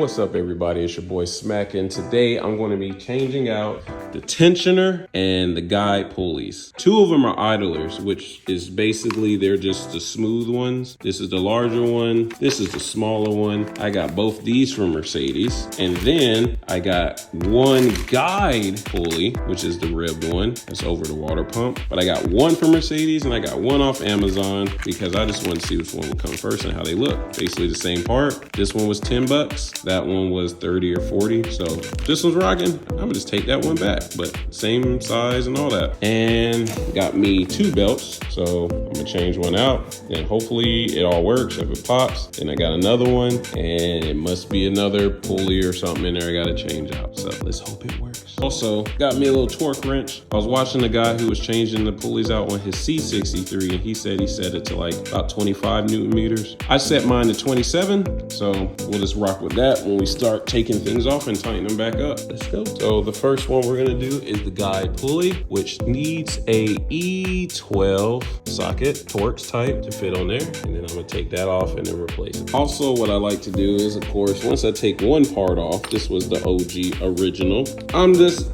What's up, everybody? It's your boy Smack, and today I'm going to be changing out the tensioner and the guide pulleys. Two of them are idlers, which is basically they're just the smooth ones. This is the larger one. This is the smaller one. I got both these from Mercedes, and then I got one guide pulley, which is the ribbed one. That's over the water pump. But I got one from Mercedes and I got one off Amazon because I just wanted to see which one would come first and how they look. Basically the same part. This one was 10 bucks. That one was 30 or 40. So this one's rocking. I'm gonna just take that one back, but same size and all that. And got me two belts. So I'm gonna change one out and hopefully it all works. If it pops, then I got another one and it must be another pulley or something in there I gotta change out. So let's hope it works. Also got me a little torque wrench. I was watching the guy who was changing the pulleys out on his SL63 and he said it to like about 25 Newton meters. I set mine to 27. So we'll just rock with that when we start taking things off and tighten them back up. Let's go. So the first one we're gonna do is the guide pulley, which needs a E12 socket, Torx type, to fit on there. And then I'm gonna take that off and then replace it. Also, what I like to do is, of course, once I take one part off, this was the OG original.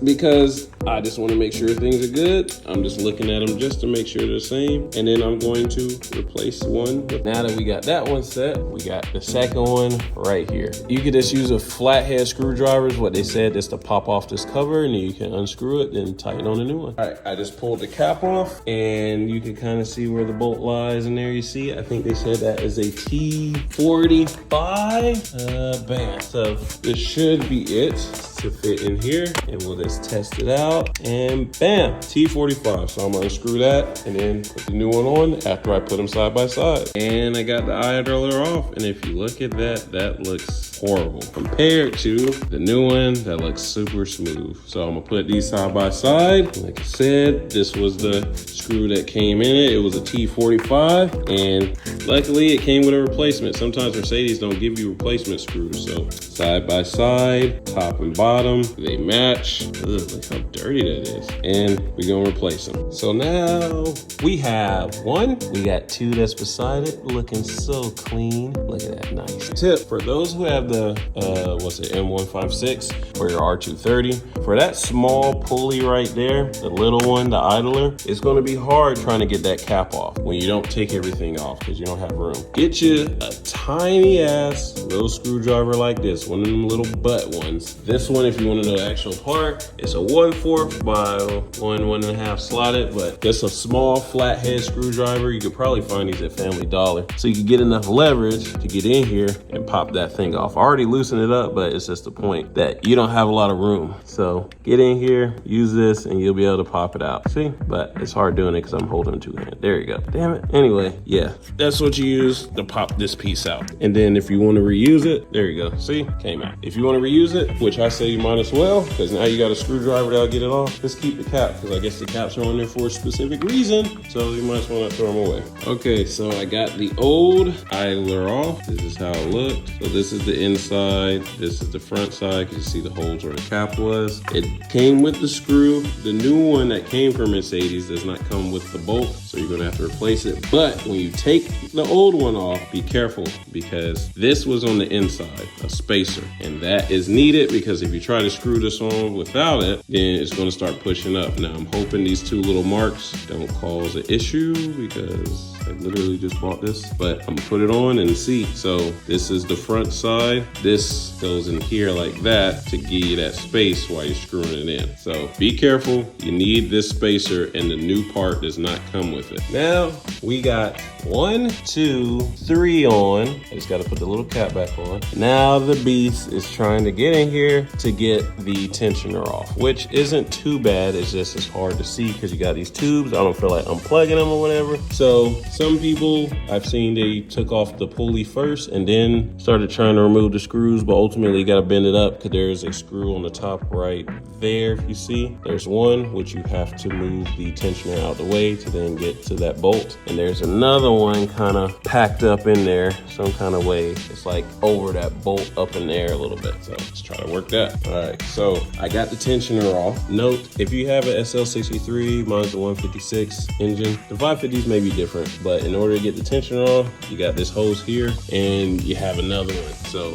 Because I just wanna make sure things are good, I'm just looking at them just to make sure they're the same. And then I'm going to replace one. Now that we got that one set, we got the second one right here. You could just use a flathead screwdriver is what they said, just to pop off this cover, and then you can unscrew it and tighten on a new one. All right, I just pulled the cap off and you can kind of see where the bolt lies in there. You see, I think they said that is a T45. Bam. So this should be it to fit in here, and we'll just test it out, and bam, T45. So I'm gonna unscrew that and then put the new one on after I put them side by side. And I got the idler off, and if you look at that, that looks horrible compared to the new one that looks super smooth. So I'm gonna put these side by side. Like I said, this was the screw that came in it. It was a T45, and luckily it came with a replacement. Sometimes Mercedes don't give you replacement screws. So side by side, top and bottom, they match. Ugh, look how dirty that is. And we're gonna replace them. So now we have one, we got two that's beside it, looking so clean. Look at that, nice. Tip for those who have the M156 or your R230, for that small pulley right there, the little one, the idler, it's gonna be hard trying to get that cap off when you don't take everything off because you don't have room. Get you a tiny ass little screwdriver like this, one of them little butt ones. This one, if you want to know the actual part, it's a 1/4 by 1.5 slotted, but it's a small flathead screwdriver. You could probably find these at Family Dollar. So you can get enough leverage to get in here and pop that thing off. I already loosened it up, but it's just the point that you don't have a lot of room. So get in here, use this, and you'll be able to pop it out. See? But it's hard doing it because I'm holding two hands. There you go. Damn it. Anyway, yeah, that's what you use to pop this piece out. And then if you want to reuse it, there you go. See? Came out. If you want to reuse it, which I say you might as well, because now you got a screwdriver that'll get it off, just keep the cap, because I guess the caps are on there for a specific reason, so you might as well not throw them away. Okay, so I got the old idler off. This is how it looked. So this is the inside, this is the front side, because you see the holes where the cap was. It came with the screw. The new one that came from Mercedes does not come with the bolt, so you're gonna have to replace it. But when you take the old one off, be careful, because this was on the inside, a spacer, and that is needed because if you try to screw this on without it, then it's going to start pushing up. Now I'm hoping these two little marks don't cause an issue because I literally just bought this, but I'm gonna put it on and see. So this is the front side. This goes in here like that to give you that space while you're screwing it in. So be careful, you need this spacer and the new part does not come with it. Now we got 1, 2, 3 on. I just gotta put the little cap back on. Now the beast is trying to get in here to get the tensioner off, which isn't too bad. It's just it's hard to see because you got these tubes. I don't feel like unplugging them or whatever. So some people I've seen, they took off the pulley first and then started trying to remove the screws, but ultimately you gotta bend it up because there's a screw on the top right there. If you see, there's one which you have to move the tensioner out of the way to then get to that bolt. And there's another one kind of packed up in there some kind of way. It's like over that bolt up in the air a little bit. So let's try to work that. All right, so I got the tensioner off. Note, if you have an SL63, mine's a 156 engine. The 550s may be different, but in order to get the tensioner off, you got this hose here and you have another one. So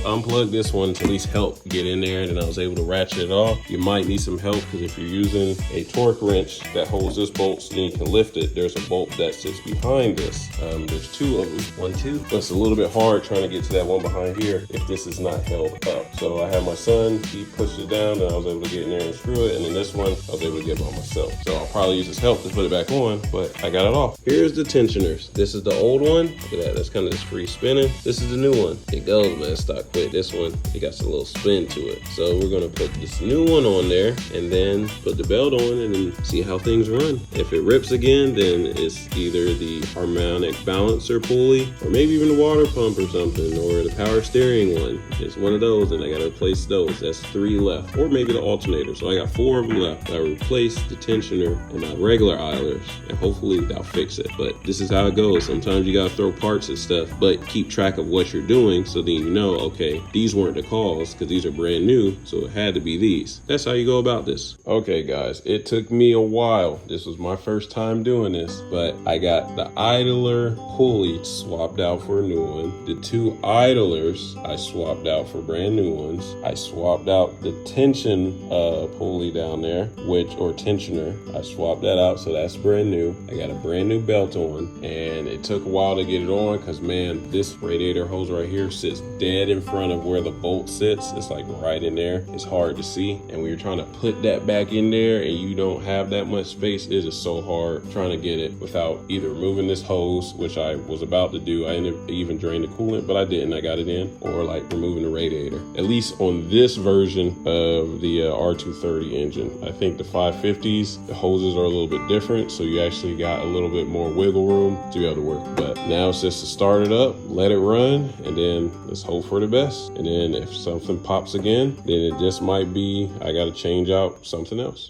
unplug this one to at least help get in there, and then I was able to ratchet it off. You might need some help because if you're using a torque wrench that holds this bolt so then you can lift it, there's a bolt that sits behind this. There's two of them, 1, 2. But it's a little bit hard trying to get to that one behind here if this is not held up. So I have my son, he pushed it down and I was able to get in there and screw it. And then this one, I was able to get by myself. So I'll probably use his help to put it back on, but I got it off. Here's the tensioners. This is the old one. Look at that, that's kind of just free spinning. This is the new one. It goes, man, stock quit. This one, it got a little spin to it. So we're gonna put this new one on there and then put the belt on and then see how things run. If it rips again, then it's either the harmonic balancer pulley or maybe even the water pump or something, or the power steering one. It's one of those and I gotta replace those. That's 3 left, or maybe the alternator. So I got 4 of them left. I replaced the tensioner and my regular idlers and hopefully that'll fix it. But this is how it goes. Sometimes you gotta throw parts and stuff, but keep track of what you're doing so then you know, okay, these weren't the cause because these are brand new, so it had to be these. That's how you go about this. Okay guys, it took me a while. This was my first time doing this, but I got the idler pulley swapped out for a new one. The 2 idlers I swapped out for brand new ones. I swapped out the tension pulley down there, or tensioner. I swapped that out, so that's brand new. I got a brand new belt on, and it took a while to get it on because, man, this radiator hose right here sits dead in front of where the bolt sits. It's like right in there. It's hard to see, and when you're trying to put that back in there and you don't have that much space, it is so hard trying to get it without either removing this hose, which I was about to do. I ended up even drained the coolant, but I didn't. I got it in, or like removing the radiator. At least on this version of the R230 engine. I think the 550s, the hoses are a little bit different, so you actually got a little bit more wiggle room to be able to work. But now it's just to start it up, let it run, and then let's hope for the best. And then if something pops again, then it just might be I got to change out something else.